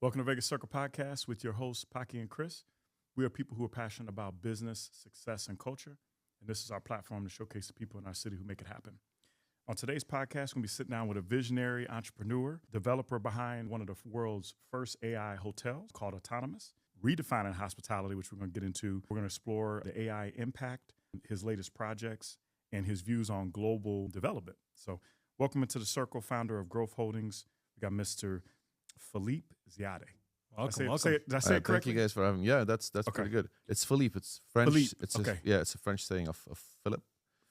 Welcome to Vegas Circle Podcast with your hosts, Paki and Chris. We are people who are passionate about business, success, and culture. And this is our platform to showcase the people in our city who make it happen. On today's podcast, we're going to be sitting down with a visionary entrepreneur, developer behind one of the world's first AI hotels called Autonomous, redefining hospitality, which we're going to get into. We're going to explore the AI impact, his latest projects, and his views on global development. So welcome into the Circle, founder of Growth Holdings. We got Mr. Philippe Ziade. Welcome. Did I say it correctly? Thank you guys for having me. Yeah, that's Okay. pretty good. It's Philippe. It's French. Philippe, It's okay. it's a French saying of Philip.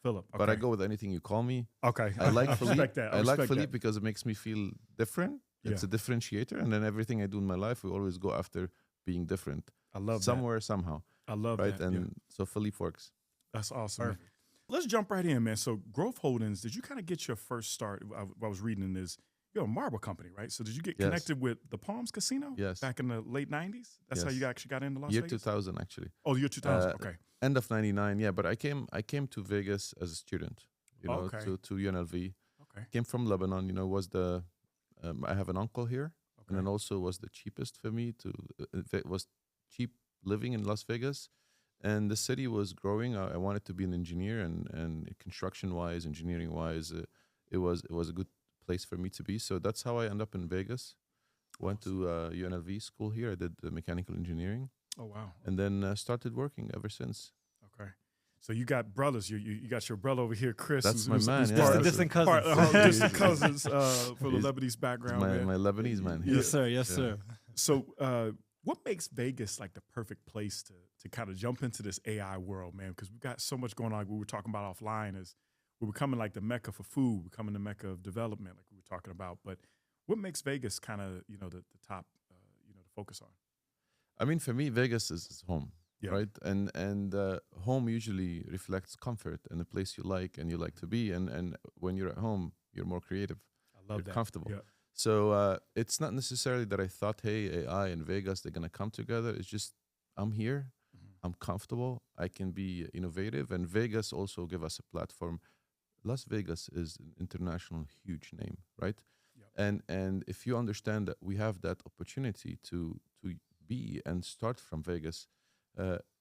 Philip. Okay. But I go with anything you call me. Okay. I like Philippe. respect that. I like respect Philippe that. because it makes me feel different. It's a differentiator, and then everything I do in my life, we always go after being different. I love somewhere, somehow. I love right? that. And so Philippe works. That's awesome. Man. Let's jump right in, man. So Growth Holdings, did you kind of get your first start? I was reading this. You're a marble company, right? So did you get connected with the Palms Casino back in the late 90s? That's how you actually got into Las Vegas? Year 2000, actually. Oh, year 2000. Okay. End of 99, yeah. But I came to Vegas as a student, to UNLV. Okay. Came from Lebanon, was the, I have an uncle here. Okay. And then also was the cheapest for me it was cheap living in Las Vegas. And the city was growing. I wanted to be an engineer and construction-wise, engineering-wise, it was a good place for me to be. So that's how I ended up in Vegas. Went to UNLV school here. I did mechanical engineering. Oh, wow. And then started working ever since. Okay. So you got brothers. You got your brother over here, Chris. That's my man. Just a distant cousin. Distant cousins from the Lebanese background. My Lebanese man. Yes, sir. Yes, sir. So what makes Vegas like the perfect place to kind of jump into this AI world, man? Because we've got so much going on. Like we were talking about offline is we're becoming like the mecca for food, becoming the mecca of development, like we were talking about. But what makes Vegas kind of, the top, to focus on? I mean, for me, Vegas is home, right? And home usually reflects comfort and a place you like and you like to be. And when you're at home, you're more creative. I love you're that. Comfortable. Yeah. So it's not necessarily that I thought, hey, AI and Vegas, they're going to come together. It's just I'm here. I'm comfortable. I can be innovative. And Vegas also give us a platform. Las Vegas is an international huge name, right? Yep. And if you understand that we have that opportunity to be and start from Vegas,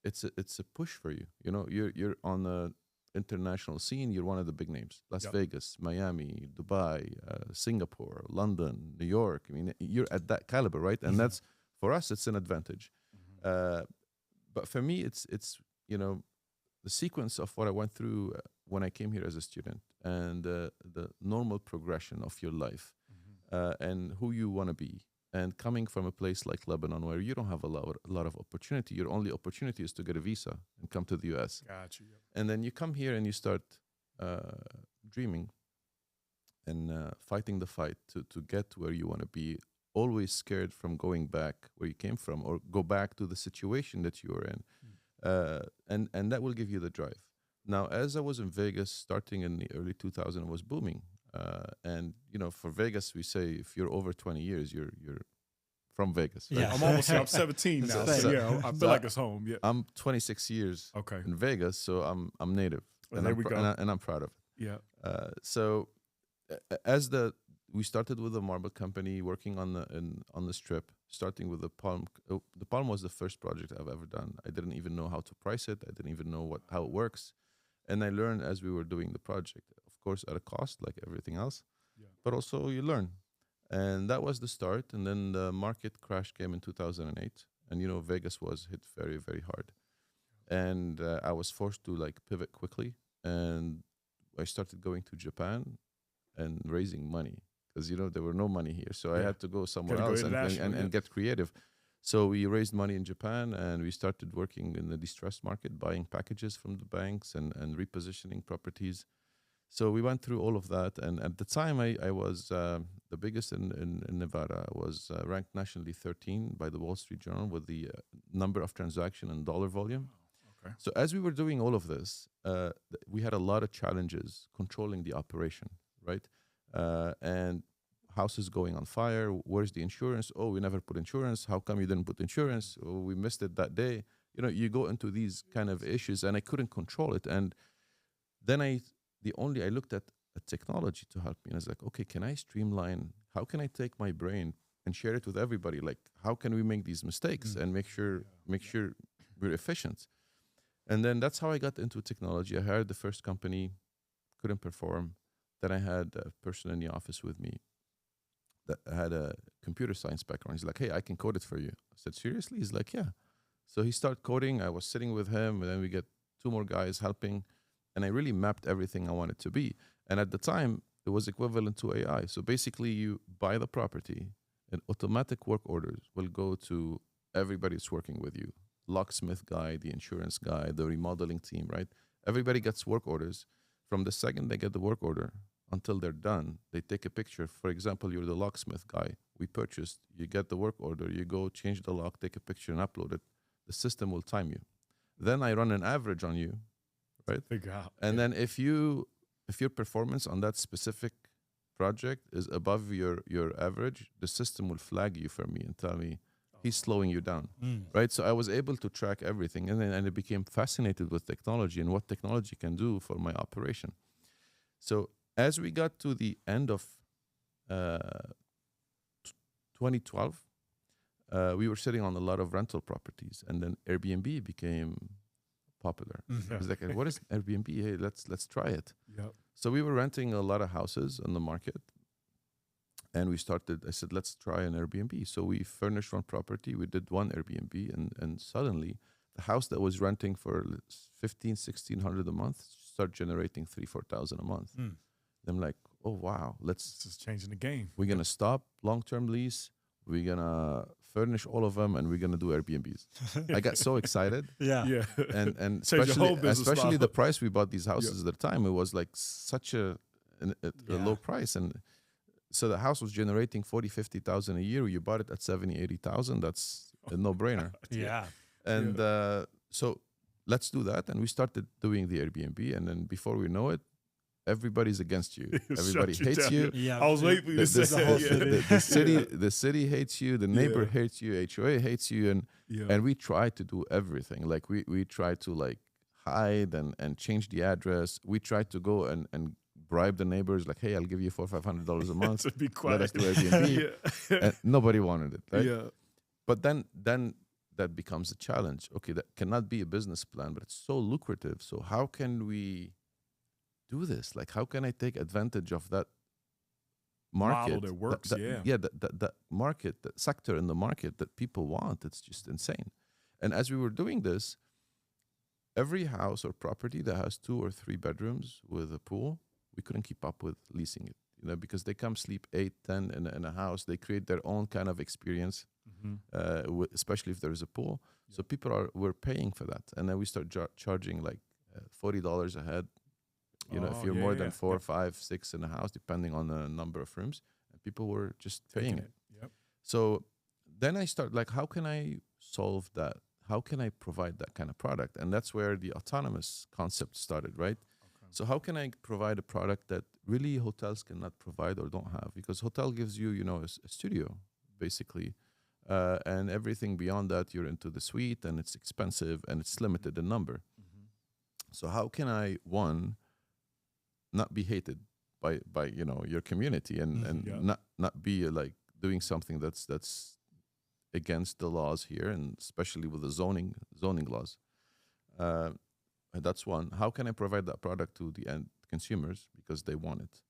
it's a push for you. You're on the international scene. You're one of the big names. Las Vegas, Miami, Dubai, Singapore, London, New York. I mean, you're at that caliber, right? And that's for us, it's an advantage. But for me, it's the sequence of what I went through when I came here as a student and the normal progression of your life and who you want to be. And coming from a place like Lebanon where you don't have a lot of opportunity, your only opportunity is to get a visa and come to the US. Got you. Yep. And then you come here and you start dreaming and fighting the fight to get where you want to be, always scared from going back where you came from or go back to the situation that you were in. And that will give you the drive. Now, as I was in Vegas, starting in the early 2000s, it was booming. And for Vegas, we say if you're over 20 years, you're from Vegas. Right? Yeah, I'm almost here. I'm 17 now, so yeah, I feel like it's home. Yeah, I'm 26 years in Vegas, so I'm native, and I'm proud of it. Yeah. So as we started with the marble company, working on the strip, starting with the Palm. The Palm was the first project I've ever done. I didn't even know how to price it. I didn't even know how it works. And I learned as we were doing the project, of course, at a cost like everything else, but also you learn. And that was the start. And then the market crash came in 2008. And, Vegas was hit very, very hard. And I was forced to pivot quickly. And I started going to Japan and raising money because, there were no money here. So I had to go somewhere else and get creative. So we raised money in Japan and we started working in the distressed market, buying packages from the banks and repositioning properties. So we went through all of that. And at the time, I was the biggest in Nevada. I was ranked nationally 13 by the Wall Street Journal with the number of transaction and dollar volume. Okay. So as we were doing all of this, we had a lot of challenges controlling the operation, right? And houses going on fire. Where's the insurance? Oh, we never put insurance. How come you didn't put insurance? Oh, we missed it that day. You go into these kind of issues and I couldn't control it. And then I looked at a technology to help me. And I was like, okay, can I streamline? How can I take my brain and share it with everybody. Like, how can we make these mistakes and make sure we're efficient? And then that's how I got into technology. I hired the first company, couldn't perform. Then I had a person in the office with me that had a computer science background. He's like, hey, I can code it for you. I said, seriously? He's like, yeah. So he started coding. I was sitting with him, and then we get 2 more guys helping. And I really mapped everything I wanted to be. And at the time, it was equivalent to AI. So basically, you buy the property, and automatic work orders will go to everybody that's working with you. Locksmith guy, the insurance guy, the remodeling team, right? Everybody gets work orders. From the second they get the work order until they're done, they take a picture. For example, you're the locksmith guy. We purchased, you get the work order, you go change the lock, take a picture and upload it. The system will time you. Then I run an average on you, right? Figure out. And then if your performance on that specific project is above your average, the system will flag you for me and tell me he's slowing you down, right? So I was able to track everything, and I became fascinated with technology and what technology can do for my operation. So as we got to the end of 2012, we were sitting on a lot of rental properties, and then Airbnb became popular. I was like, what is Airbnb? Hey, let's try it. Yep. So we were renting a lot of houses on the market, and I said, let's try an Airbnb. So we furnished one property, we did one Airbnb, and suddenly the house that was renting for $1,500-$1,600 a month started generating $3,000-$4,000 a month. I'm like, oh wow, This is changing the game. we're gonna stop long-term lease, we're gonna furnish all of them, and we're gonna do Airbnbs. I got so excited. Yeah. And Change your whole business especially model. the price we bought these houses at the time, it was like such a low price. And so the house was generating 40,000, 50,000 a year. You bought it at 70,000, 80,000. That's a no-brainer. And so let's do that. And we started doing the Airbnb. And then before we know it, everybody's against you. Everybody hates you. I was waiting for you to say that. The city hates you. The neighbor hates you. HOA hates you. And we try to do everything. Like we try to like hide and change the address. We try to go and bribe the neighbors, like, hey, I'll give you $400-$500 a month. To be quiet. Let us do Airbnb. And nobody wanted it, right? Yeah. But then that becomes a challenge. Okay, that cannot be a business plan, but it's so lucrative. So how can we do this? Like, how can I take advantage of that market model that works? That market, that sector in the market that people want? It's just insane. And as we were doing this, every house or property that has 2 or 3 bedrooms with a pool, we couldn't keep up with leasing it, because they come sleep 8, 10 in a house. They create their own kind of experience, especially if there is a pool. So people were paying for that. And then we start charging like $40 a head, if you're more than 4, 5, 6 in a house, depending on the number of rooms. And people were just paying it. Yep. So then I start like, how can I solve that? How can I provide that kind of product? And that's where the autonomous concept started, right? So how can I provide a product that really hotels cannot provide or don't have? Because hotel gives you, a studio, basically. And everything beyond that, you're into the suite, and it's expensive, and it's limited in number. So how can I, one, not be hated by your community and not be like doing something that's against the laws here, and especially with the zoning laws. That's one. How can I provide that product to the end consumers because they want it?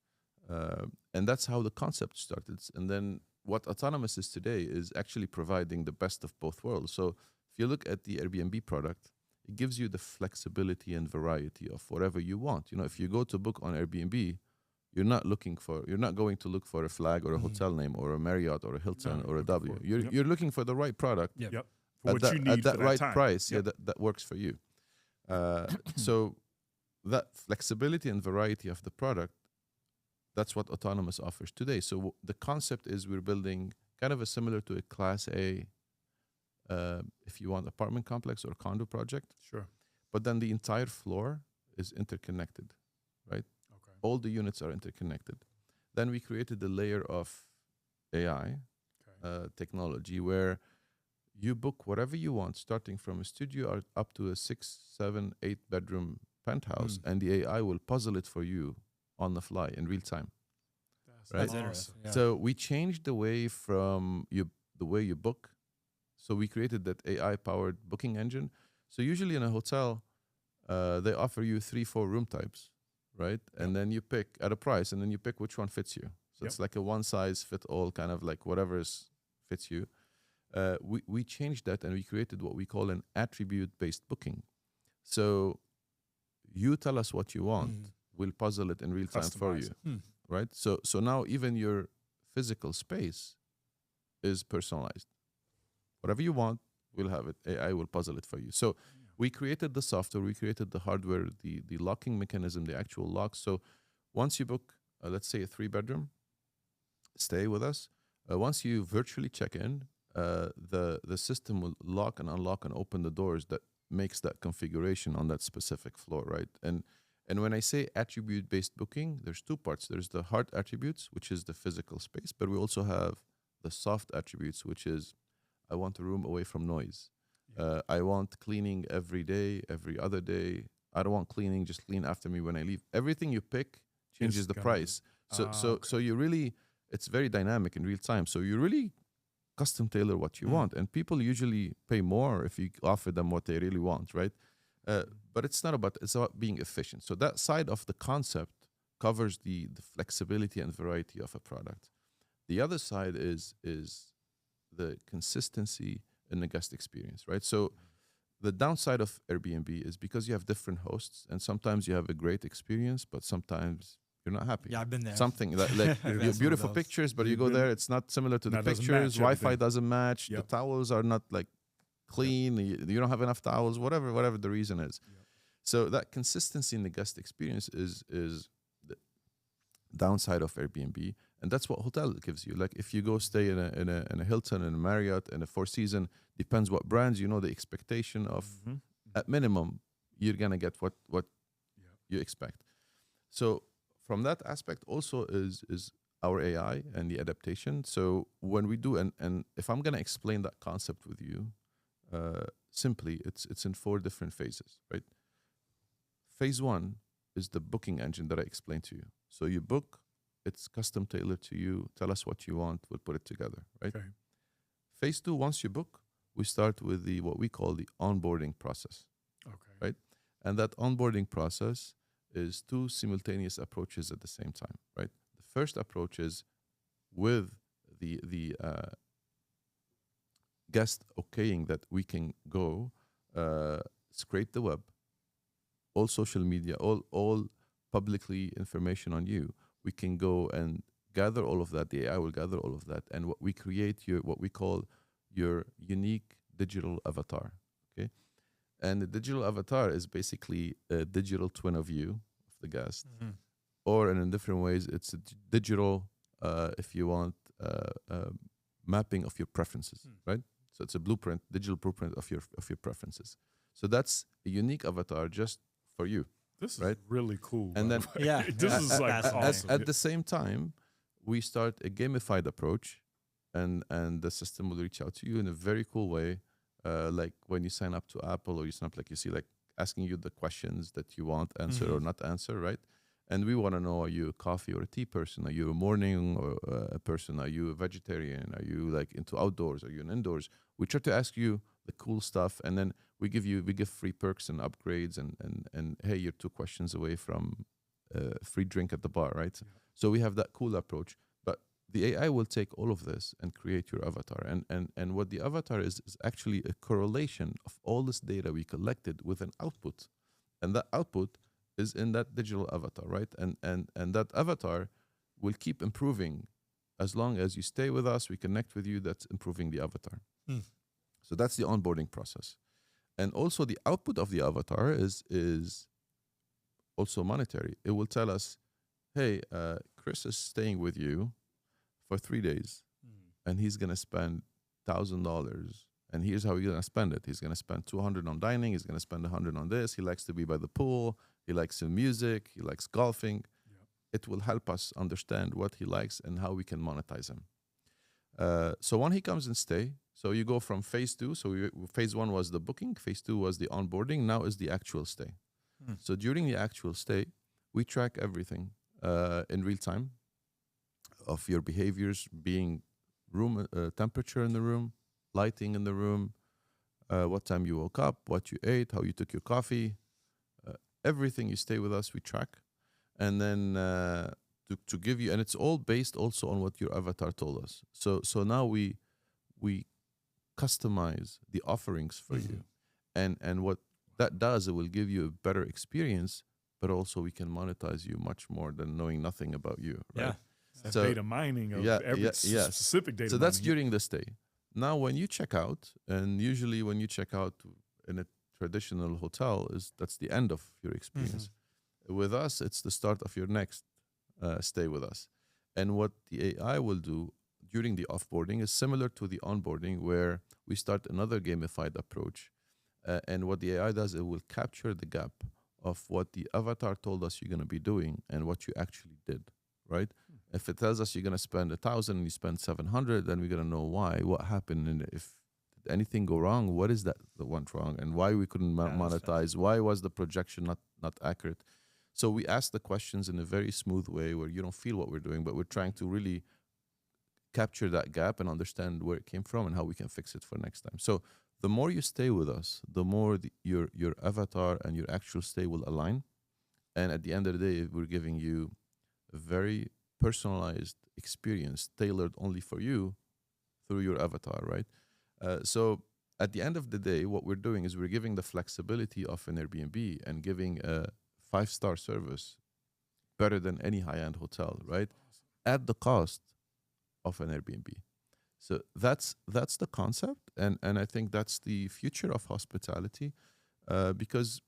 And that's how the concept started. And then what autonomous is today is actually providing the best of both worlds. So if you look at the Airbnb product, it gives you the flexibility and variety of whatever you want. If you go to book on Airbnb, you're not going to look for a flag or a hotel name or a Marriott or a Hilton or a W. You're looking for the right product For what you need at that for right time. price. That works for you. So that flexibility and variety of the product, that's what autonomous offers today. So the concept is we're building kind of similar to a Class A, if you want, apartment complex or condo project. Sure. But then the entire floor is interconnected, right? Okay. All the units are interconnected. Then we created a layer of AI technology where you book whatever you want, starting from a studio up to a 6, 7, 8 bedroom penthouse, and the AI will puzzle it for you on the fly in real time. right? That's interesting. Yeah. So we changed the way the way you book. So we created that AI-powered booking engine. So usually in a hotel, they offer you 3-4 room types, right? And then you pick at a price, and then you pick which one fits you. So it's like a one-size-fit-all kind of like whatever fits you. We changed that, and we created what we call an attribute-based booking. So you tell us what you want, we'll puzzle it in real time for you, right? So now even your physical space is personalized. Whatever you want, we'll have it. AI will puzzle it for you. So we created the software, we created the hardware, the locking mechanism, the actual lock. So once you book, let's say a 3-bedroom, stay with us. Once you virtually check in, the system will lock and unlock and open the doors that makes that configuration on that specific floor, right? And when I say attribute-based booking, there's 2 parts. There's the hard attributes, which is the physical space, but we also have the soft attributes, which is I want a room away from noise. I want cleaning every day, every other day. I don't want cleaning, just clean after me when I leave. Everything you pick changes the price. So you really, it's very dynamic in real time. So you really custom tailor what you want. And people usually pay more if you offer them what they really want, right? But it's about being efficient. So that side of the concept covers the flexibility and variety of a product. The other side is the consistency in the guest experience, right? So the downside of Airbnb is because you have different hosts, and sometimes you have a great experience, but sometimes you're not happy. Yeah, I've been there. Something like beautiful pictures, but you go there, it's not similar to the pictures. Wi-Fi doesn't match. The towels are not like clean. You don't have enough towels. Whatever the reason is. So that consistency in the guest experience is the downside of Airbnb, and that's what hotel gives you. Like if you go stay in a Hilton, in a Marriott, in a Four Seasons, depends what brands. You know the expectation of at minimum you're gonna get what you expect. So from that aspect also is our AI and the adaptation. So when we do, and if I'm gonna explain that concept with you, simply it's in 4 different phases, right? Phase 1 is the booking engine that I explained to you. So you book, it's custom tailored to you. Tell us what you want, we'll put it together, right? Okay. Phase 2, once you book, we start with what we call the onboarding process. Okay. Right? And that onboarding process is 2 simultaneous approaches at the same time, right? The first approach is with the guest okaying that we can go scrape the web, all social media, all publicly information on you. We can go and gather all of that. The AI will gather all of that, and what we create what we call your unique digital avatar. Okay, and the digital avatar is basically a digital twin of you, of the guest, or in different ways, it's a digital, if you want, mapping of your preferences, right? So it's a blueprint, digital blueprint of your preferences. So that's a unique avatar just for you. This right? is really cool. And then this is like awesome. At the same time, we start a gamified approach, and the system will reach out to you in a very cool way. Like when you sign up to Apple or you sign up, like you see, like asking you the questions that you want answer or not answer, right? And we want to know, are you a coffee or a tea person? Are you a morning or a person? Are you a vegetarian? Are you like into outdoors? Are you in indoors? We try to ask you the cool stuff, and then we give free perks and upgrades, and hey, you're 2 questions away from a free drink at the bar, right? Yeah. So we have that cool approach. But the AI will take all of this and create your avatar. And what the avatar is actually a correlation of all this data we collected with an output. And that output is in that digital avatar, right? And that avatar will keep improving as long as you stay with us, we connect with you, that's improving the avatar. So that's the onboarding process. And also the output of the avatar is also monetary. It will tell us, hey, Chris is staying with you for 3 days, and he's going to spend $1,000. And here's how he's going to spend it. He's going to spend $200 on dining. He's going to spend $100 on this. He likes to be by the pool. He likes some music. He likes golfing. Yep. It will help us understand what he likes and how we can monetize him. So when he comes and stay, so you go from phase 2. So phase 1 was the booking. Phase 2 was the onboarding. Now is the actual stay. So during the actual stay, we track everything in real time. of your behaviors, being room temperature in the room, lighting in the room, what time you woke up, what you ate, how you took your coffee, everything. You stay with us, we track, and then to give you, and it's all based also on what your avatar told us. So now we customize the offerings for you, and what that does, it will give you a better experience, but also we can monetize you much more than knowing nothing about you, right? Yeah. So data mining of every specific data. So that's during the stay. Now, when you check out, and usually when you check out in a traditional hotel, that's the end of your experience. With us, it's the start of your next stay with us. And what the AI will do during the offboarding is similar to the onboarding, where we start another gamified approach. And what the AI does, it will capture the gap of what the avatar told us you're going to be doing and what you actually did, right? If it tells us you're going to spend 1,000 and you spend 700, then we're going to know why, what happened, and if did anything go wrong, what is that went wrong, and why we couldn't monetize, why was the projection not accurate. So we ask the questions in a very smooth way where you don't feel what we're doing, but we're trying to really capture that gap and understand where it came from and how we can fix it for next time. So the more you stay with us, the more your avatar and your actual stay will align. And at the end of the day, we're giving you a very personalized experience tailored only for you through your avatar, right? So at the end of the day, what we're doing is we're giving the flexibility of an Airbnb and giving a 5-star service better than any high-end hotel, right? At the cost of an Airbnb. So that's the concept, and I think that's the future of hospitality, because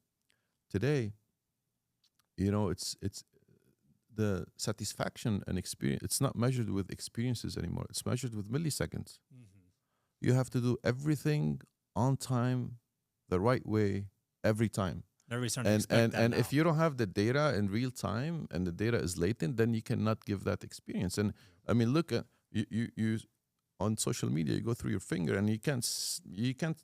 today, it's the satisfaction and experience. It's not measured with experiences anymore. It's measured with milliseconds. You have to do everything on time, the right way, every time. And if you don't have the data in real time and the data is latent, then you cannot give that experience. And I mean, look at you on social media, you go through your finger and you can't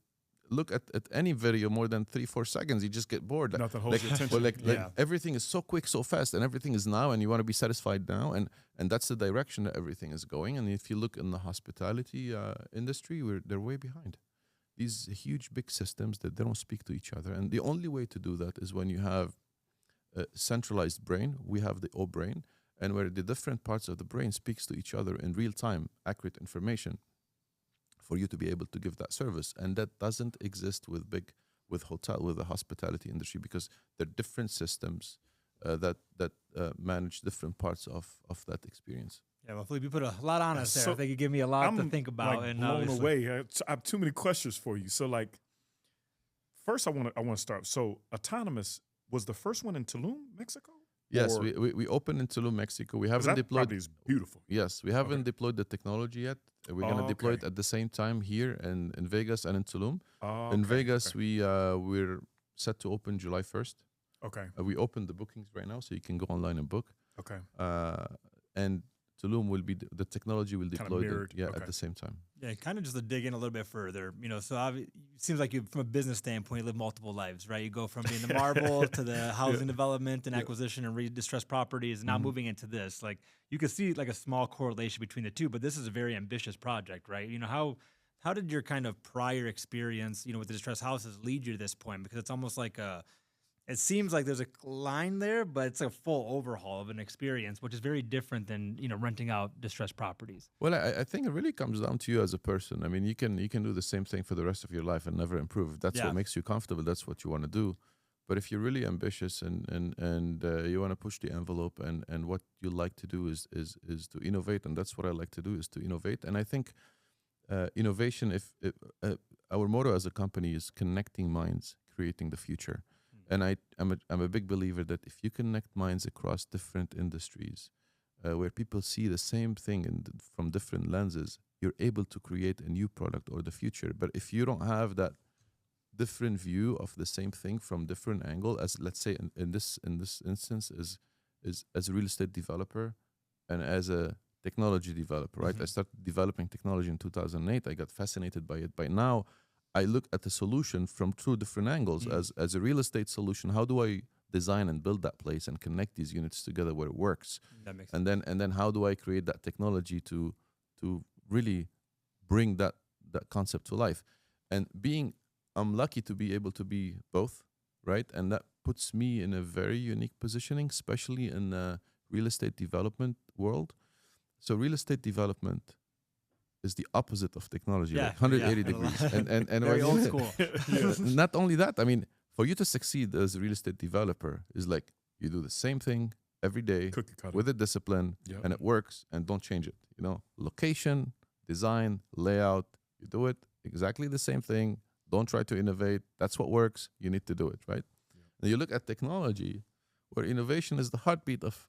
look at any video more than 3-4 seconds. You just get bored. Nothing holds your attention. Like everything is so quick, so fast, and everything is now, and you want to be satisfied now, and that's the direction that everything is going. And if you look in the hospitality industry, they're way behind. These huge big systems that they don't speak to each other, and the only way to do that is when you have a centralized brain. We have the O brain, and where the different parts of the brain speaks to each other in real time, accurate information, for you to be able to give that service. And that doesn't exist with the hospitality industry, because they're different systems that manage different parts of that experience. Yeah, well, Philippe, you put a lot on us there. So I think you give me a lot to think about. Like, and blown away. I have too many questions for you. So, like, first I want to start. So, Autonomous was the first one in Tulum, Mexico? Yes, we opened in Tulum, Mexico. We haven't deployed. That is beautiful. Yes, we haven't deployed the technology yet. We're going to deploy it at the same time here in Vegas and in Tulum. In Vegas, we're set to open July 1st. Okay. We opened the bookings right now, so you can go online and book. Okay. And Tulum will be the technology will deploy at the same time. Yeah, kind of just to dig in a little bit further, so it seems like you, from a business standpoint, you live multiple lives, right? You go from being the marble to the housing development and acquisition and distressed properties, and now moving into this. Like, you can see like a small correlation between the two, but this is a very ambitious project, right? How did your kind of prior experience, with the distressed houses lead you to this point? Because it's almost like it seems like there's a line there, but it's a full overhaul of an experience, which is very different than, renting out distressed properties. Well, I think it really comes down to you as a person. I mean, you can do the same thing for the rest of your life and never improve. If that's what makes you comfortable, that's what you want to do. But if you're really ambitious and you want to push the envelope, and what you like to do is to innovate, and that's what I like to do, is to innovate. And I think innovation, our motto as a company is connecting minds, creating the future. And I'm a big believer that if you connect minds across different industries, where people see the same thing from different lenses, you're able to create a new product or the future. But if you don't have that different view of the same thing from different angle, as let's say in this instance is as a real estate developer and as a technology developer, right? I started developing technology in 2008. I got fascinated by it. By now, I look at the solution from two different angles. As a real estate solution, how do I design and build that place and connect these units together where it works? That makes And then how do I create that technology to really bring that concept to life? And I'm lucky to be able to be both, right? And that puts me in a very unique positioning, especially in the real estate development world. So real estate development is the opposite of technology, Yeah, like 180 yeah. degrees. And Very when old you- school. not only that, I mean, for you to succeed as a real estate developer is like you do the same thing every day Cookie cutter. with a discipline, Yep. and it works, and don't change it. You know, location, design, layout, you do it exactly the same thing. Don't try to innovate. That's what works. You need to do it, right? And you look at technology, where innovation is the heartbeat of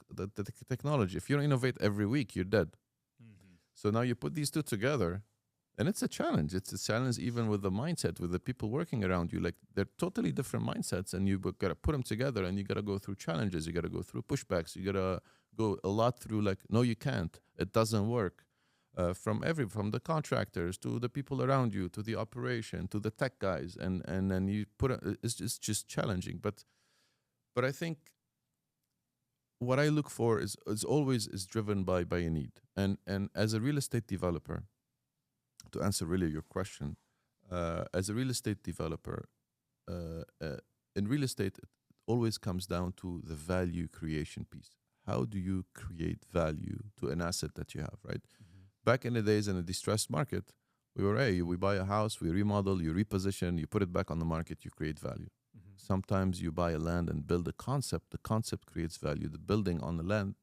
the technology. If you don't innovate every week, you're dead. So now you put these two together, and it's a challenge. It's a challenge even with the mindset, with the people working around you. Like, they're totally different mindsets, and you got to put them together, and you got to go through challenges. You got to go through pushbacks. You got to go a lot through, like, no, you can't. It doesn't work. From the contractors to the people around you, to the operation, to the tech guys, and then you it's just challenging. But I think what I look for is always driven by a need. And as a real estate developer, to answer really your question, as a real estate developer, in real estate, it always comes down to the value creation piece. How do you create value to an asset that you have, right? Back in the days in a distressed market, we buy a house, we remodel, you reposition, you put it back on the market, you create value. Sometimes you buy a land and build a concept. The concept creates value. The building on the land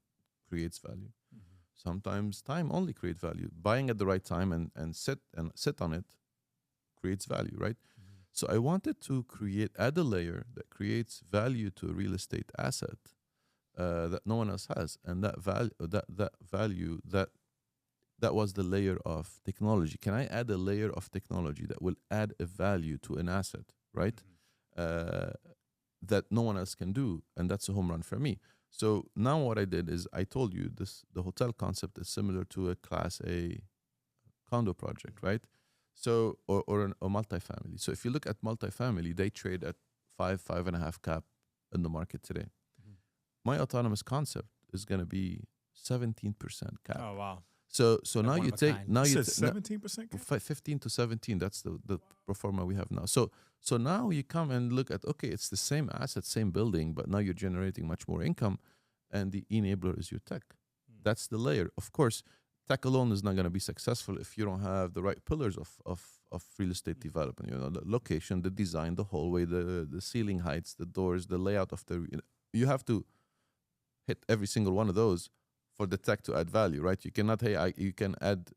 creates value. Sometimes time only creates value. Buying at the right time and sit on it creates value, right? So I wanted to add a layer that creates value to a real estate asset that no one else has, and that value that was the layer of technology. Can I add a layer of technology that will add a value to an asset, right? That no one else can do, and that's a home run for me. So now what I did is I told you the hotel concept is similar to a Class A condo project, right? So or a multifamily. So if you look at multifamily, they trade at 5.5 cap in the market today. My autonomous concept is going to be 17% cap. Oh wow! So now one you of a take kind. now You you said 17%? 15 to 17. That's the pro forma we have now. So now you come and look at, okay, it's the same asset, same building, but now you're generating much more income, and the enabler is your tech. That's the layer. Of course, tech alone is not going to be successful if you don't have the right pillars of real estate development. You know, the location, the design, the hallway, the ceiling heights, the doors, the layout of you have to hit every single one of those for the tech to add value, right? You cannot, you can add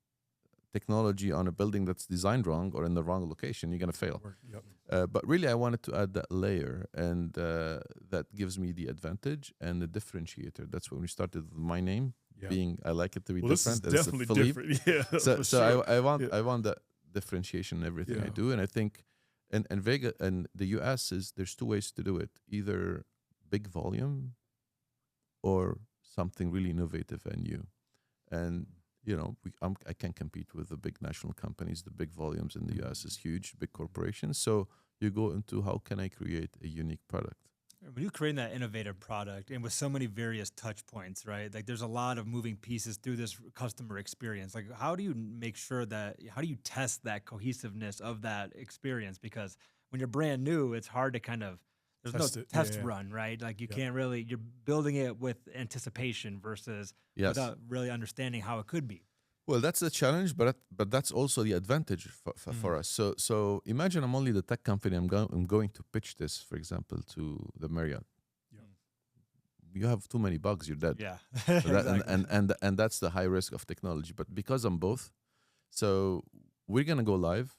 technology on a building that's designed wrong or in the wrong location, you're going to fail. Yep. But really, I wanted to add that layer, and that gives me the advantage and the differentiator. That's when we started with my name, being, I like it to be different. This is definitely different. Yeah. So sure. I want that differentiation in everything I do. And I think in Vegas and the US there's two ways to do it. Either big volume or something really innovative and new. And you know, I can't compete with the big national companies. The big volumes in the US is huge, big corporations. So you go into, how can I create a unique product? When you create that innovative product and with so many various touch points, right? Like, there's a lot of moving pieces through this customer experience. Like, how do you test that cohesiveness of that experience? Because when you're brand new, it's hard to kind of, there's no test run, right? Like, you can't really, you're building it with anticipation versus without really understanding how it could be. Well, that's the challenge, but that's also the advantage for us. So imagine I'm only the tech company. I'm going to pitch this, for example, to the Marriott. You have too many bugs, you're dead. Yeah, So exactly. and that's the high risk of technology. But because I'm both, so we're gonna go live.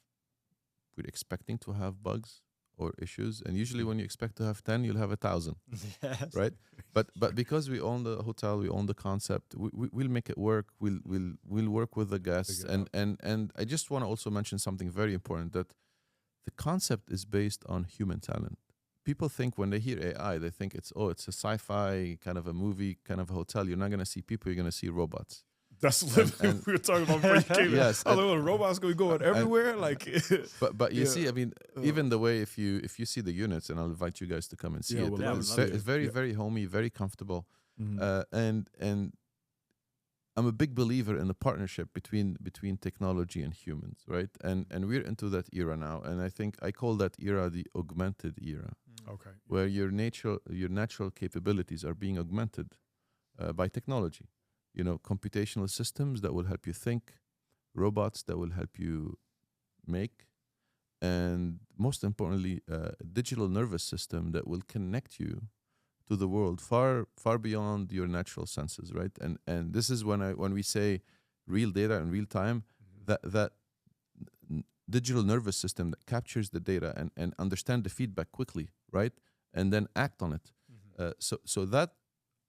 We're expecting to have bugs or issues, and usually when you expect to have 10, you'll have 1,000, Yes. right? But because we own the hotel, we own the concept, we'll make it work. We'll work with the guests, and I just want to also mention something very important, that the concept is based on human talent. People think when they hear AI, they think it's a sci-fi kind of a movie, kind of a hotel. You're not going to see people, you're going to see robots. That's literally what we were talking about before you came Yes, in. I was like, robots going to go everywhere? But you Yeah. see, I mean, even the way if you see the units, and I'll invite you guys to come and see Yeah, it. we'll love It's to see it's very very homey, very comfortable, Mhm. and I'm a big believer in the partnership between technology and humans, right? And we're into that era now, and I think I call that era the augmented era, Okay. where your natural capabilities are being augmented by technology. You know, computational systems that will help you think, robots that will help you make, and most importantly, a digital nervous system that will connect you to the world far beyond your natural senses, right? And this is when we say real data in real time, that digital nervous system that captures the data and understand the feedback quickly, right? And then act on it. So that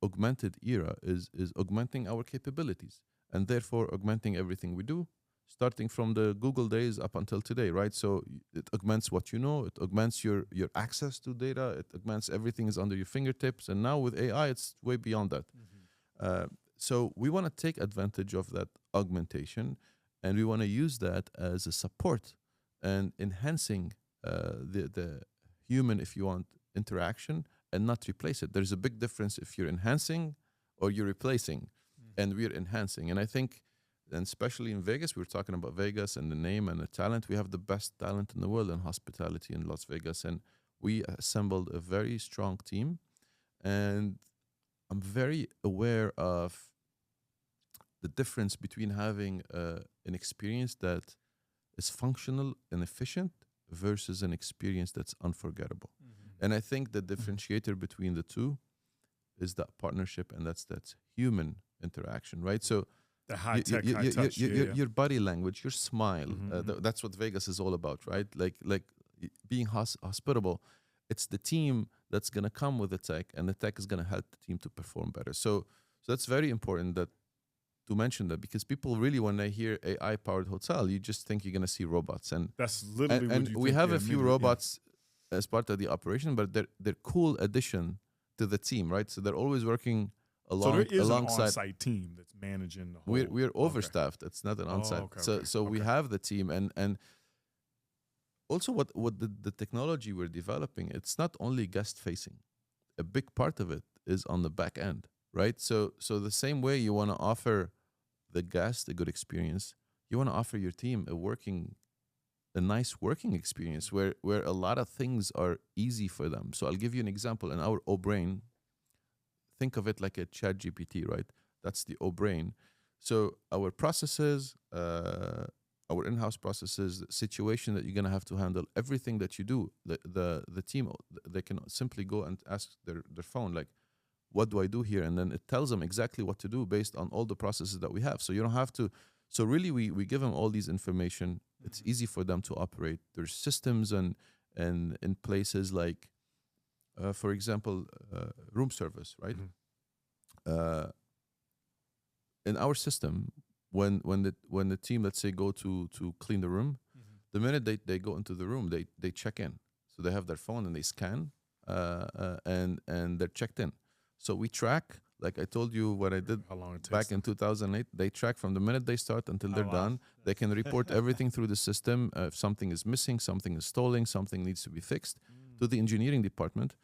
augmented era is augmenting our capabilities and therefore augmenting everything we do, starting from the Google days up until today, right? So it augments what you know, it augments your access to data, it augments everything is under your fingertips, and now with AI, it's way beyond that. So we want to take advantage of that augmentation, and we want to use that as a support and enhancing the human, if you want, interaction, and not replace it. There's a big difference if you're enhancing or you're replacing, and we're enhancing. And I think, and especially in Vegas, we were talking about Vegas and the name and the talent. We have the best talent in the world in hospitality in Las Vegas, and we assembled a very strong team. And I'm very aware of the difference between having an experience that is functional and efficient versus an experience that's unforgettable. And I think the differentiator between the two is that partnership, and that's human interaction, right? So The high tech, high touch. your body language, your smile, that's what Vegas is all about, right? Like being hospitable. It's the team that's going to come with the tech, and the tech is going to help the team to perform better. So that's very important to mention that, because people really, when they hear AI powered hotel, you just think you're going to see robots, and That's literally what and you we think, have yeah, a few immediately, robots as part of the operation, but they're cool addition to the team, right? So they're always working So there is an alongside. on-site team that's managing the whole. We're overstaffed. It's not an on-site. Okay, So we have the team, and also what the technology we're developing, it's not only guest facing. A big part of it is on the back end, right? So the same way you want to offer the guest a good experience, you want to offer your team a nice working experience where a lot of things are easy for them. So I'll give you an example. In our O-Brain, think of it like a chat GPT, right? That's the O-Brain. So our processes, our in-house processes, the situation that you're going to have to handle, everything that you do, the team, they can simply go and ask their phone, like, what do I do here? And then it tells them exactly what to do based on all the processes that we have. So you don't have to. So really, we give them all these information. It's easy for them to operate. There's systems and in places like, for example, room service, right? In our system, when the team, let's say, go to clean the room, the minute they go into the room, they check in. So they have their phone and they scan, and they're checked in. So we track, like I told you what I did how long it takes back in 2008. They track from the minute they start until they're done. They can report everything through the system. If something is missing, something is stolen, something needs to be fixed, to the engineering department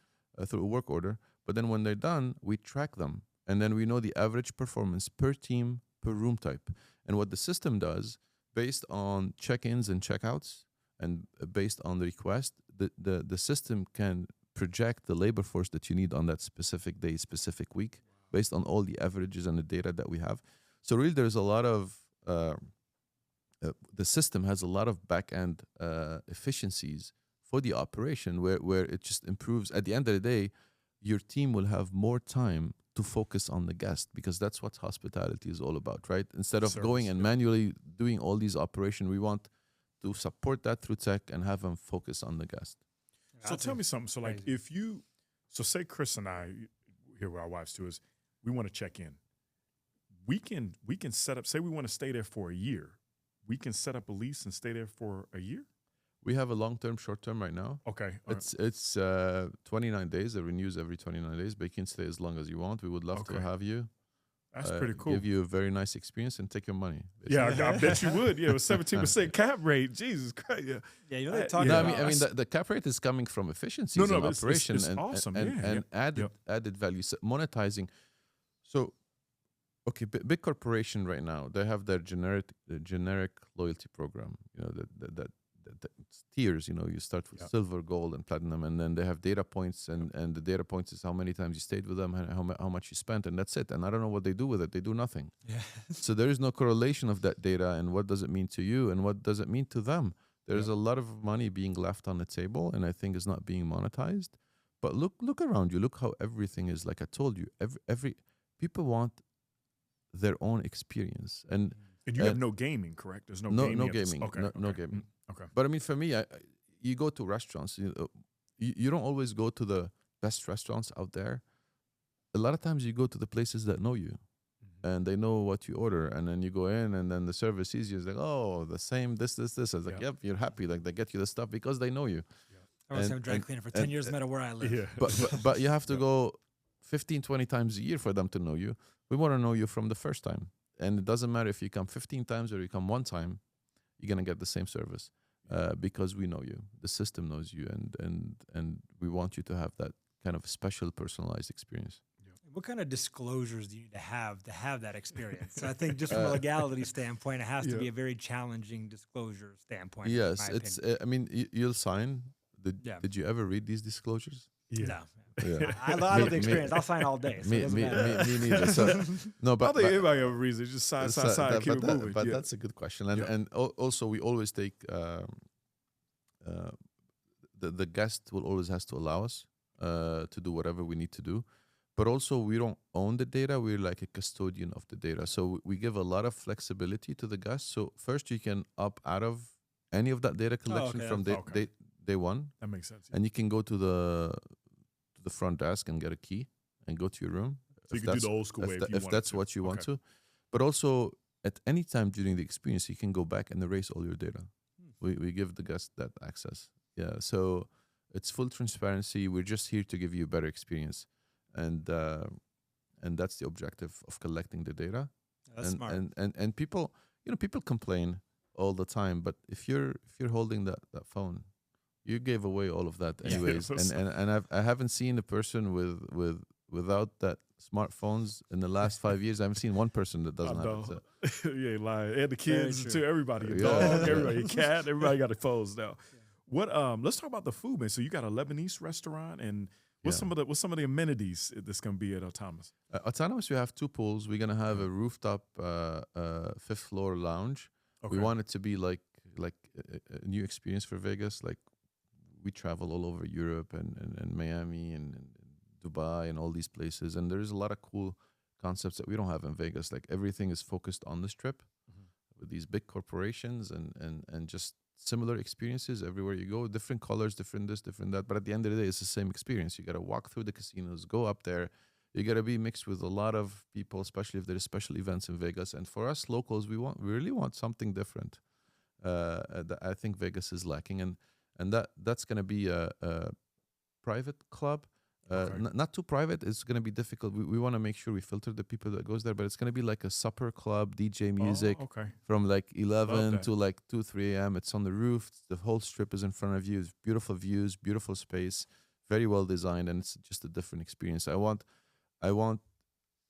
through a work order. But then when they're done, we track them. And then we know the average performance per team, per room type. And what the system does, based on check-ins and check-outs, and based on the request, the system can project the labor force that you need on that specific day, specific week, based on all the averages and the data that we have. So really, there's a lot of, the system has a lot of back-end efficiencies for the operation where it just improves. At the end of the day, your team will have more time to focus on the guest, because that's what hospitality is all about, right? Instead of going and manually doing all these operations, we want to support that through tech and have them focus on the guest. So tell me something. So like say Chris and I, here with our wives too, is we want to check in. We can set up, say we want to stay there for a year. We can set up a lease and stay there for a year? We have a long-term, short-term right now. Okay. It's 29 days. It renews every 29 days, but you can stay as long as you want. We would love to have you. That's pretty cool. give you a very nice experience, and take your money. Yeah, I bet you would. Yeah, with 17% cap rate. Jesus Christ. Yeah. Yeah, you know they talk No, about. I mean the cap rate is coming from efficiencies No, and it's operation it's and awesome. and added value, so monetizing. So, okay, big corporation right now, they have their generic loyalty program. You know that tiers. You know, you start with silver, gold, and platinum, and then they have data points, and the data points is how many times you stayed with them, and how much you spent, and that's it. And I don't know what they do with it. They do nothing. Yeah. So there is no correlation of that data, and what does it mean to you, and what does it mean to them. There's a lot of money being left on the table, and I think it's not being monetized. But look around you. Look how everything is. Like I told you, every people want their own experience, and you have no gaming, correct? There's no gaming. Okay, no gaming. Okay. But I mean, for me, you go to restaurants. You don't always go to the best restaurants out there. A lot of times you go to the places that know you, and they know what you order, and then you go in, and then the service sees you. It's like, oh, the same, this. I was like, yep, you're happy. Like they get you the stuff because they know you. I was a dry cleaner for 10 years, no matter where I live. Yeah. But you have to go 15, 20 times a year for them to know you. We want to know you from the first time. And it doesn't matter if you come 15 times or you come one time, you're going to get the same service because we know you. The system knows you, and we want you to have that kind of special personalized experience. What kind of disclosures do you need to have that experience? So I think just from a legality standpoint, it has to be a very challenging disclosure standpoint. Yes, it's. I mean, you'll sign. Did you ever read these disclosures? Yeah. No. Yeah. I love the experience. I'll sign all day. So me neither. So, no, but I think everybody have a reason. Just sign, keep it moving. But that's a good question. And also we always take the guest will always has to allow us to do whatever we need to do. But also we don't own the data. We're like a custodian of the data. So we give a lot of flexibility to the guest. So first you can opt out of any of that data collection from day one. That makes sense. And you can go to the front desk and get a key and go to your room. So you can do the old school way if that's what you want to. But also at any time during the experience, you can go back and erase all your data. We give the guest that access. Yeah. So it's full transparency. We're just here to give you a better experience. And that's the objective of collecting the data. That's smart. And people, people complain all the time, but if you're holding that phone, you gave away all of that anyways. And I haven't seen a person without that smartphones in the last 5 years. I haven't seen one person that doesn't have it. So. Yeah, lying. And the kids too. Everybody, your dog, everybody, your cat, everybody got their phones now. What? Let's talk about the food, man. So you got a Lebanese restaurant, and what's some of the amenities that's gonna be at Autonomous? Autonomous, we have 2 pools. We're gonna have a rooftop 5th floor lounge. Okay. We want it to be like a new experience for Vegas. Like we travel all over Europe and Miami and Dubai and all these places, and there's a lot of cool concepts that we don't have in Vegas. Like everything is focused on the Strip with these big corporations and just similar experiences everywhere you go, different colors, different this, different that. But at the end of the day, it's the same experience. You got to walk through the casinos, go up there. You got to be mixed with a lot of people, especially if there's special events in Vegas. And for us locals, we really want something different. That I think Vegas is lacking, and that's going to be a private club. Not too private. It's going to be difficult. We want to make sure we filter the people that goes there, but it's going to be like a supper club, DJ music from like 11 to like 2, 3 a.m. It's on the roof. The whole Strip is in front of you. It's beautiful views, beautiful space, very well designed, and it's just a different experience. I want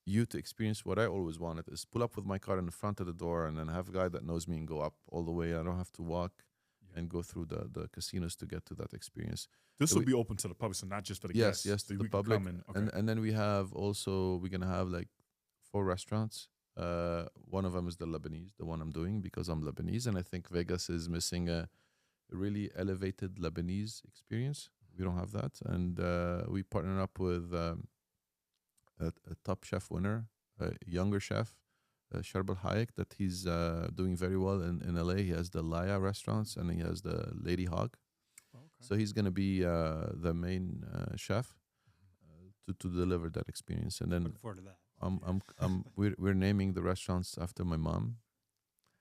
you to experience what I always wanted, is pull up with my car in the front of the door and then have a guy that knows me and go up all the way. I don't have to walk and go through the casinos to get to that experience. This will be open to the public, so not just for the guests. Yes, to the public. And then we have also, we're going to have like 4 restaurants. One of them is the Lebanese, the one I'm doing, because I'm Lebanese. And I think Vegas is missing a really elevated Lebanese experience. We don't have that. And we partner up with a top chef winner, a younger chef, Sharbel Hayek, that he's doing very well in LA. He has the Laya restaurants and he has the Lady Hog. So he's going to be the main chef to deliver that experience. And then looking forward to that. We're naming the restaurants after my mom.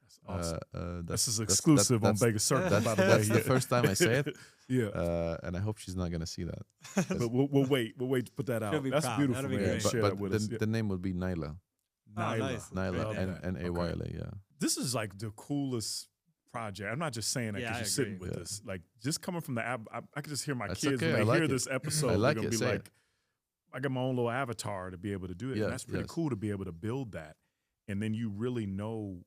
That's awesome. This is exclusive on Vegas Circle, by the way. That's the first time I say it. Yeah. And I hope she's not going to see that. But we'll wait to put that out. That's proud. beautiful, man. Great. Share that with us. The name will be Naila. Nyla. nice. Nyla, Great name. and Ayala, yeah. This is like the coolest project. I'm not just saying that Yeah, because I you're sitting agree. with us. Like just coming from the app, I can just hear my That's kids okay, when I they like hear it. this episode. I like they're gonna it, be say like, it. I got my own little avatar to be able to do it. Yeah, And that's pretty yes. cool to be able to build that. And then you really know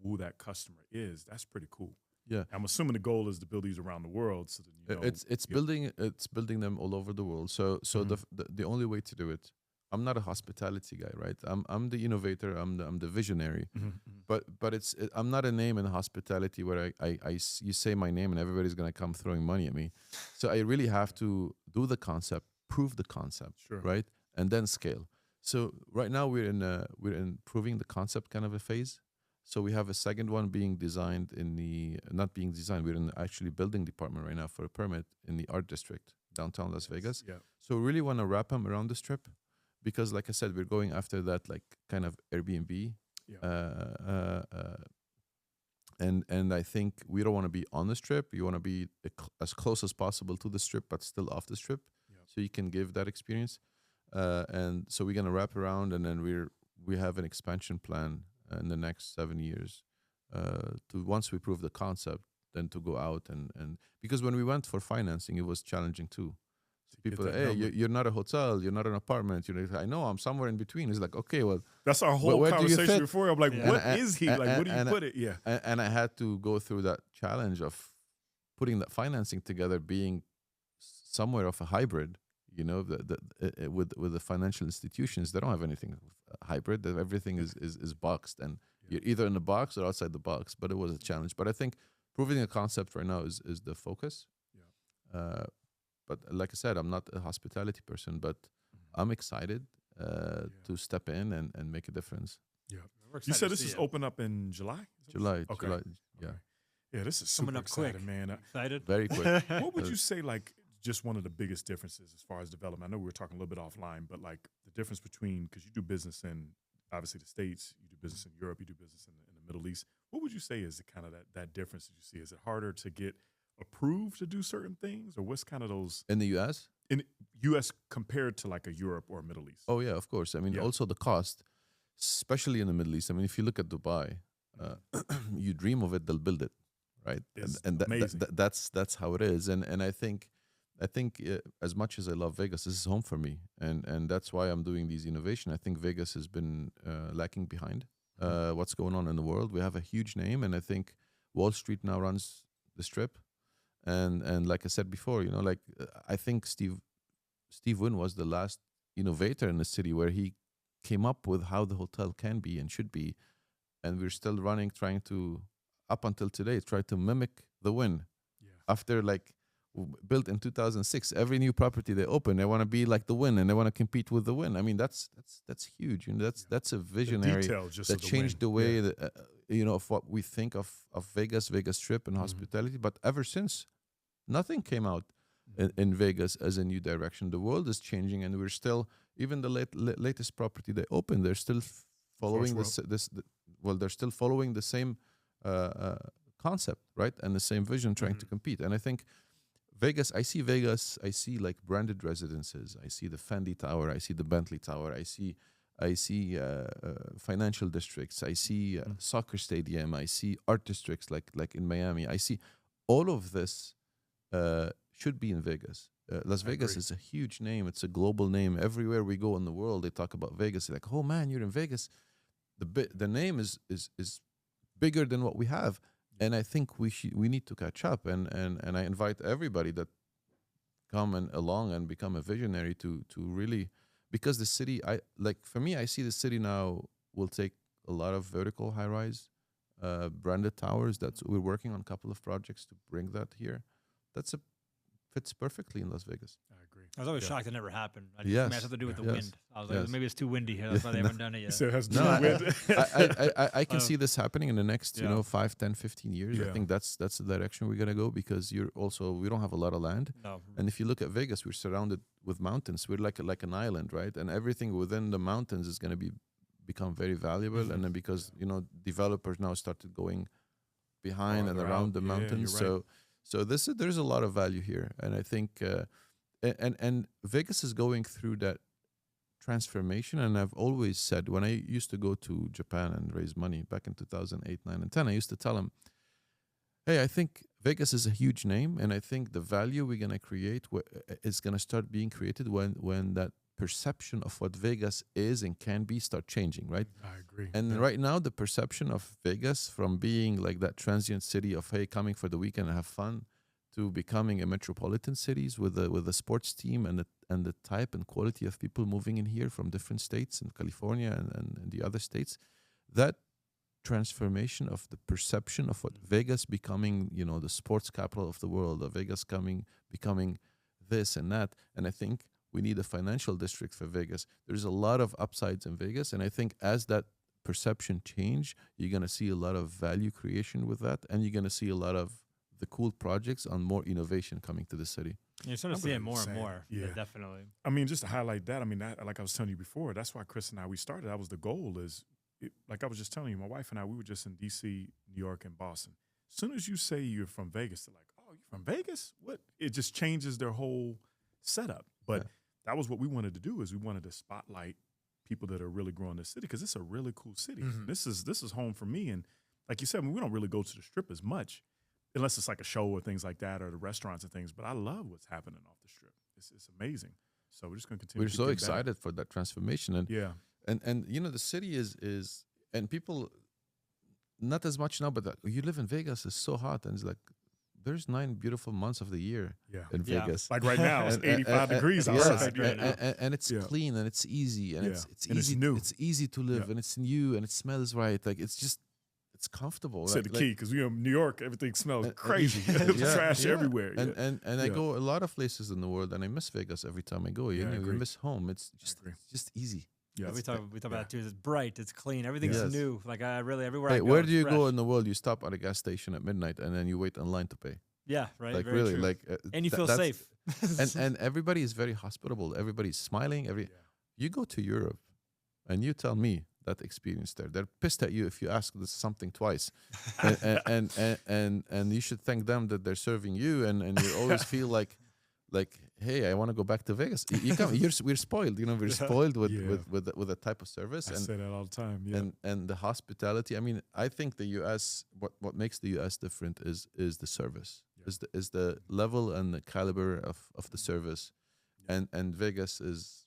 who that customer is. That's pretty cool. Yeah. I'm assuming the goal is to build these around the world. So that, you know, It's building them all over the world. So the only way to do it, I'm not a hospitality guy, right? I'm the innovator. I'm the visionary. But I'm not a name in hospitality where you say my name and everybody's gonna come throwing money at me. So I really have to do the concept, prove the concept, Sure. right, and then scale. So right now we're in proving the concept kind of a phase. So we have a second one being designed not being designed. We're in the actually building department right now for a permit in the art district downtown Las Vegas. Yeah. So we really want to wrap them around the strip, because like I said, we're going after that like kind of Airbnb. Yeah. And I think we don't want to be on the strip. You want to be as close as possible to the strip, but still off the strip, so you can give that experience. And so we're gonna wrap around, and then we have an expansion plan in the next 7 years. To once we prove the concept, then to go out and because when we went for financing, it was challenging too. People, that hey, number. you're not a hotel, you're not an apartment. I know, I'm somewhere in between. It's like, okay, well, That's our whole where do you conversation fit? before. I'm like, Yeah. what is he? Like, where do you put it? Yeah. And I had to go through that challenge of putting that financing together, being somewhere of a hybrid. With the financial institutions, they don't have anything hybrid. Everything is boxed, and you're either in the box or outside the box. But it was a challenge. But I think proving a concept right now is the focus. Yeah. But like I said, I'm not a hospitality person, but I'm excited to step in and make a difference. Yeah. We're You excited said to this see is it. open up in July? July, Okay. yeah, Okay. Yeah, this is super Coming up exciting, quick. man. Excited? very quick. What would you say, like, just one of the biggest differences as far as development? I know we were talking a little bit offline, but like the difference between, because you do business in obviously the States, you do business in Europe, you do business in the Middle East. What would you say is the kind of that difference that you see? Is it harder to get approved to do certain things, or what's kind of those In the U.S.? in U.S. compared to like a Europe or a Middle East? Oh yeah, of course. I mean, Yeah. also the cost, especially in the Middle East. I mean, if you look at Dubai, you dream of it, they'll build it, right? It's And amazing. that's how it is. And I think as much as I love Vegas, this is home for me, and that's why I'm doing these innovation. I think Vegas has been lacking behind what's going on in the world. We have a huge name, and I think Wall Street now runs the strip. And like I said before, I think Steve Wynn was the last innovator in the city where he came up with how the hotel can be and should be, and we're still trying to, up until today, try to mimic the Wynn. Yeah. After built in 2006, every new property they open, they want to be like the Wynn, and they want to compete with the Wynn. I mean, that's huge. That's a visionary detail just that of the changed the win. way Yeah. that, of what we think of Vegas Strip and hospitality. But ever since, nothing came out in Vegas as a new direction. The world is changing, and we're still, even the latest property they opened, they're still following they're still following the same concept, right, and the same vision, trying to compete. And I think I see like branded residences. I see the Fendi Tower. I see the Bentley Tower. I see financial districts. I see soccer stadium. I see art districts like in Miami. I see all of this should be in Vegas. Las Vegas is a huge name. It's a global name. Everywhere we go in the world, they talk about Vegas. They're like, oh man, you're in Vegas. The name is bigger than what we have. And I think we need to catch up. And I invite everybody that come along and become a visionary to really, because the city, for me, I see the city now will take a lot of vertical high-rise branded towers. We're working on a couple of projects to bring that here. Fits perfectly in Las Vegas. I agree. I was always shocked it never happened. I Yes. it has something to do with the Yes. wind. I was like, Yes. maybe it's too windy here. That's why they haven't done it You yet. said it has No, no wind. I can see this happening in the next, Yeah. 5, 10, 15 years. I Yeah. think that's the direction we're gonna go, because we don't have a lot of land. No. And if you look at Vegas, we're surrounded with mountains. We're like an island, right? And everything within the mountains is gonna become very valuable. And then because developers now started going behind and Farther around out. the Yeah, mountains, you're right. so there's a lot of value here. And I think and Vegas is going through that transformation. And I've always said, when I used to go to Japan and raise money back in 2008, 9, and 10, I used to tell them, hey, I think Vegas is a huge name, and I think the value we're going to create is going to start being created when that perception of what Vegas is and can be start changing, right? I agree. And right now, the perception of Vegas from being like that transient city of, hey, coming for the weekend and have fun, to becoming a metropolitan cities with a sports team and the type and quality of people moving in here from different states in California and the other states, that transformation of the perception of what Vegas becoming, the sports capital of the world, of Vegas becoming this and that. And I think we need a financial district for Vegas. There's a lot of upsides in Vegas. And I think as that perception change, you're going to see a lot of value creation with that. And you're going to see a lot of the cool projects on more innovation coming to the city. You're starting to see it more and more. Yeah, definitely. I mean, just to highlight that, I mean, that, like I was telling you before, that's why Chris and I, we started. That was the goal like I was just telling you, my wife and I, we were just in D.C., New York, and Boston. As soon as you say you're from Vegas, they're like, oh, you're from Vegas? What? It just changes their whole setup. But that was what we wanted to do, is we wanted to spotlight people that are really growing this city, because it's a really cool city. Mm-hmm. This is home for me. And like you said, I mean, we don't really go to the Strip as much, unless it's like a show or things like that, or the restaurants and things. But I love what's happening off the Strip. It's amazing. So we're just going to continue. We're so excited for that transformation. And And the city is and people, not as much now, but you live in Vegas, it's so hot, and it's like there's 9 beautiful months of the year in Vegas. Like right now, it's 85 degrees outside. And it's clean and it's easy and it's and easy. It's new. It's easy to live and it's new and it smells right. Like it's comfortable. Said the key, because New York, everything smells crazy. Trash everywhere. And I go a lot of places in the world, and I miss Vegas every time I go. You miss home. It's just easy. Yeah, we talk about that too. It's bright, it's clean, everything's new. Like everywhere I go. Where do you go in the world? You stop at a gas station at midnight and then you wait in line to pay. Yeah, right. Like very really, true. like and you feel safe. and everybody is very hospitable. Everybody's smiling. You go to Europe, and you tell me that experience there. They're pissed at you if you ask this something twice, and you should thank them that they're serving you, and you always feel like, hey, I want to go back to Vegas. We're spoiled, we're spoiled with the type of service. I say that all the time. Yeah. And the hospitality. I mean, I think the U.S. What makes the U.S. different is the service, is the level and the caliber of the service, and Vegas is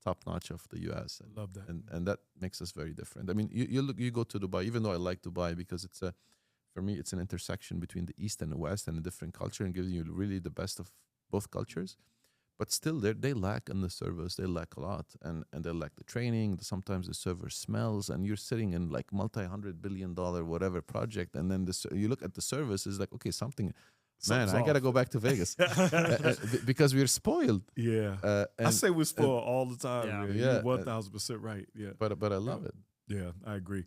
top notch of the U.S. I love that, and that makes us very different. I mean, you go to Dubai, even though I like Dubai because for me it's an intersection between the East and the West and a different culture, and gives you really the best of both cultures, but still they lack in the service. They lack a lot, and they lack the training. Sometimes the server smells, and you're sitting in like $multi-hundred billion whatever project, and then you look at the service, is like, okay, something's I gotta go back to Vegas because we're spoiled. Yeah, I say we're spoiled all the time. Yeah, 1,000% right. Yeah, but I love it. Yeah, I agree.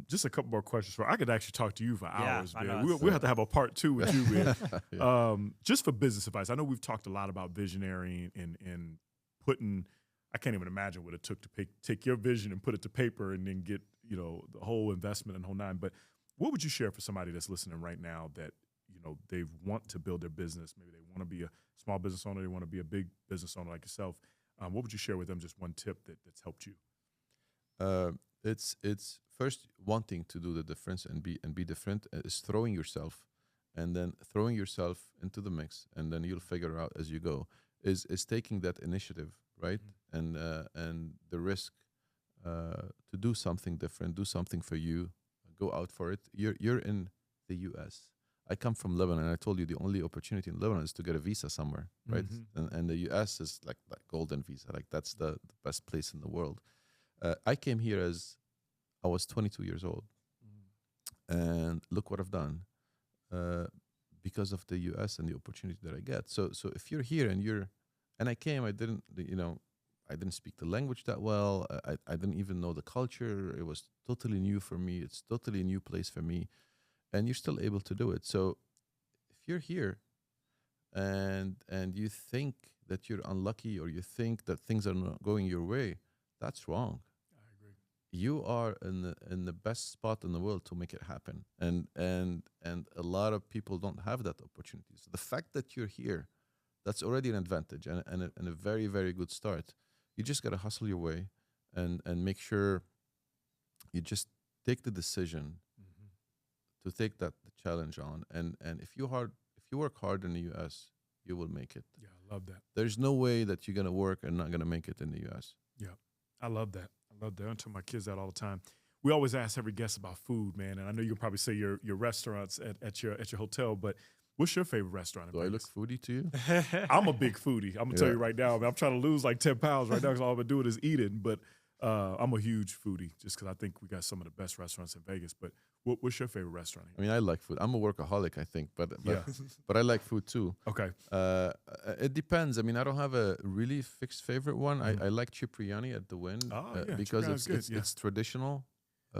Just a couple more questions. I could actually talk to you for hours, man. We'll have to have a part 2 with you, man. Just for business advice. I know we've talked a lot about visionary and putting. I can't even imagine what it took to take your vision and put it to paper and then get the whole investment and whole nine. But what would you share for somebody that's listening right now that they want to build their business? Maybe they want to be a small business owner. They want to be a big business owner like yourself. What would you share with them? Just one tip that's helped you. It's first wanting to do the difference and be different, is throwing yourself, and then throwing yourself into the mix, and then you'll figure out as you go. Is taking that initiative, right? Mm-hmm. And the risk to do something different, do something for you, go out for it. You're in the U.S. I come from Lebanon, and I told you the only opportunity in Lebanon is to get a visa somewhere, right? Mm-hmm. And the U.S. is like golden visa, like that's the best place in the world. I came here as I was 22 years old, and look what I've done because of the U.S. and the opportunity that I get. So if you're here and I came, I didn't speak the language that well. I didn't even know the culture. It was totally new for me. It's totally a new place for me, and you're still able to do it. So if you're here and you think that you're unlucky, or you think that things are not going your way, that's wrong. You are in the best spot in the world to make it happen, and a lot of people don't have that opportunity. So the fact that you're here, that's already an advantage and a very, very good start. you just got to hustle your way and make sure you just take the decision to take the challenge on. And if you work hard in the US, you will make it. Yeah, I love that. There's no way that you're going to work and not going to make it in the US. Yeah, I love that. I love that. I tell my kids that all the time. We always ask every guest about food, man. And I know you'll probably say your restaurants at your hotel, but what's your favorite restaurant in Do I look Vegas? foodie to you? I'm a big foodie. I'm going to tell you right now. I mean, I'm trying to lose like 10 pounds right now because all I've been doing is eating. But I'm a huge foodie just because I think we got some of the best restaurants in Vegas. But what's your favorite restaurant? I mean, I like food. I'm a workaholic, I think, but Yeah. but I like food too. Okay. It depends. I mean, I don't have a really fixed favorite one. I like Cipriani at the Wynn because Cipriani's good, it's traditional.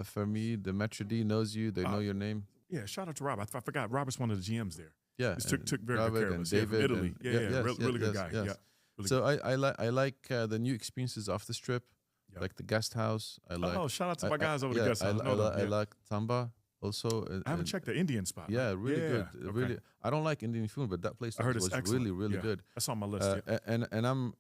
For me, the Maitre d' knows you. They know your name. Yeah, shout out to Rob. I forgot. Robert's one of the GMs there. Yeah, Took very Robert good care of and us. David from Italy. and- Yeah, really good guy. yes. Yeah. Really So I like the new experiences off the strip, Yeah. like the guest house. I like. Oh, shout out to my guys over the yeah, guest house. I like Tamba also. I haven't checked the Indian spot. Yeah, really good. Okay. Really, I don't like Indian food, but that place I heard it's was excellent. really Yeah. good. That's on my list. Yeah. And I'm,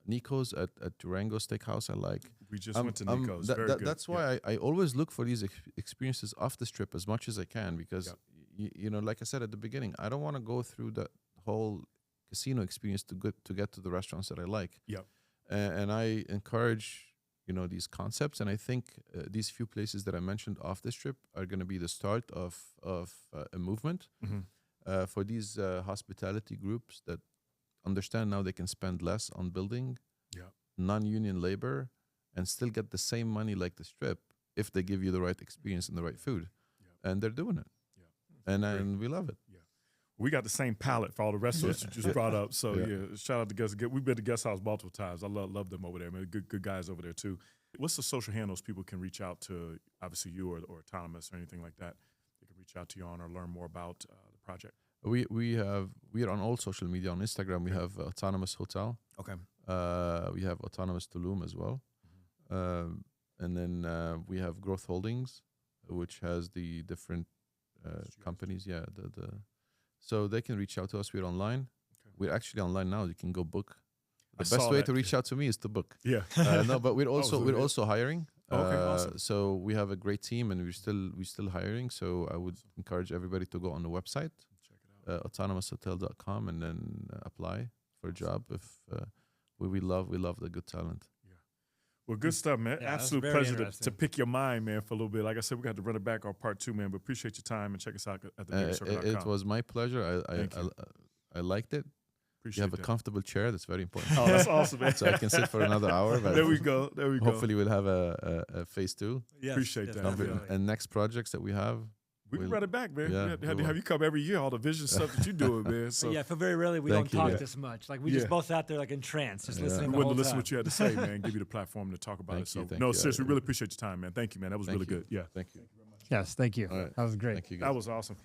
Nico's at Durango Steakhouse. I like. We just went to Nico's. Very good. That's why I always look for these experiences off the strip as much as I can because, like I said at the beginning, I don't want to go through the whole casino experience to get to the restaurants that I like. Yep. And I encourage these concepts, and I think these few places that I mentioned off the strip are going to be the start of a movement for these hospitality groups that understand now they can spend less on building non-union labor and still get the same money like the strip if they give you the right experience and the right food. And they're doing it. And we love it. We got the same palate for all the restaurants you just brought up. So shout out to guests. We've been to Guest House multiple times. I love them over there, man. Good guys over there too. What's the social handles people can reach out to? Obviously you or Autonomous or anything like that. They can reach out to you on or learn more about the project. We are on all social media. On Instagram, we have Autonomous Hotel. Okay. We have Autonomous Tulum as well. And then we have Growth Holdings, which has the different companies. Yeah, so they can reach out to us. We're online. Okay. We're actually online now. You can go book. The best way to reach out to me is to book. Yeah. No, but we're also hiring. Okay, awesome. So we have a great team, and we're still hiring. So I would encourage everybody to go on the website, autonomoushotel.com, and then apply for a job. If we love the good talent. Well, good stuff, man. Yeah, absolute pleasure to pick your mind, man, for a little bit. Like I said, we got to run it back on part 2, man. But appreciate your time and check us out at the It was my pleasure. I liked it. Appreciate you have a comfortable chair. That's very important. Oh, that's awesome, man. So I can sit for another hour. But there we go. Hopefully, we'll have a phase 2. Yes, appreciate that. And next projects that we have. We can run it back, man. Yeah, have you come every year, all the vision stuff that you're doing, man. So. Yeah, I feel very rarely we don't talk this much. Like, we just both sat there, like, in trance, just listening we the whole wouldn't listen time. to what you had to say, man. Give you the platform to talk about it. So, seriously, we really appreciate your time, man. Thank you, man. That was really good. Yeah. Thank you. Yes, thank you. All right. That was great. Thank you, guys. That was awesome.